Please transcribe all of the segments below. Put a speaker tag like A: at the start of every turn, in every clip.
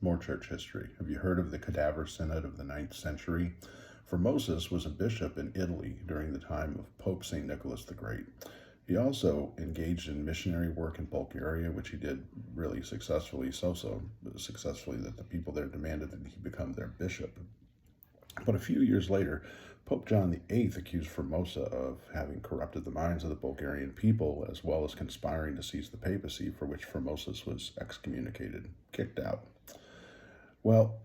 A: More church history. Have you heard of the Cadaver Synod of the 9th century? Formosus was a bishop in Italy during the time of Pope St. Nicholas the Great. He also engaged in missionary work in Bulgaria, which he did really successfully, so successfully that the people there demanded that he become their bishop. But a few years later, Pope John VIII accused Formosa of having corrupted the minds of the Bulgarian people, as well as conspiring to seize the papacy, for which Formosus was excommunicated, kicked out. Well,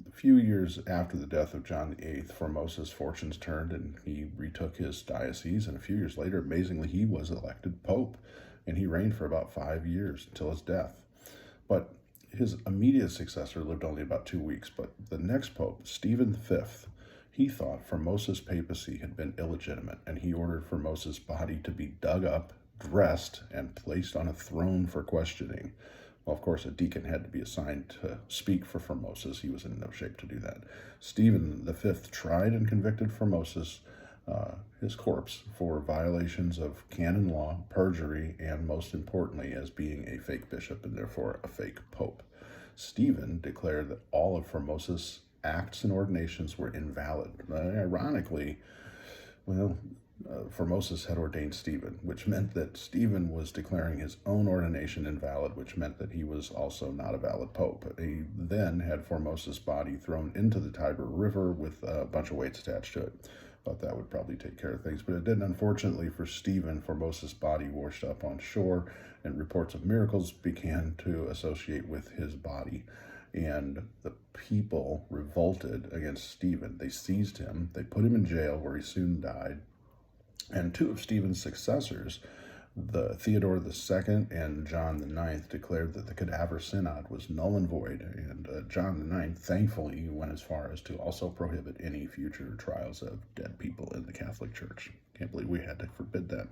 A: a few years after the death of John VIII, Formosa's fortunes turned and he retook his diocese. And a few years later, amazingly, he was elected pope. And he reigned for about 5 years until his death. But his immediate successor lived only about 2 weeks. But the next pope, Stephen V, he thought Formosa's papacy had been illegitimate. And he ordered Formosa's body to be dug up, dressed, and placed on a throne for questioning. Well, of course, a deacon had to be assigned to speak for Formosus. He was in no shape to do that. Stephen V tried and convicted Formosus, his corpse, for violations of canon law, perjury, and most importantly, as being a fake bishop and therefore a fake pope. Stephen declared that all of Formosus' acts and ordinations were invalid. Ironically, Formosus had ordained Stephen, which meant that Stephen was declaring his own ordination invalid, which meant that he was also not a valid pope. He then had Formosus' body thrown into the Tiber River with a bunch of weights attached to it. Thought that would probably take care of things, but it didn't. Unfortunately for Stephen, Formosus' body washed up on shore, and reports of miracles began to associate with his body. And the people revolted against Stephen. They seized him, they put him in jail, where he soon died. And two of Stephen's successors, the Theodore II and John IX, declared that the Cadaver Synod was null and void. And John IX, thankfully, went as far as to also prohibit any future trials of dead people in the Catholic Church. Can't believe we had to forbid that.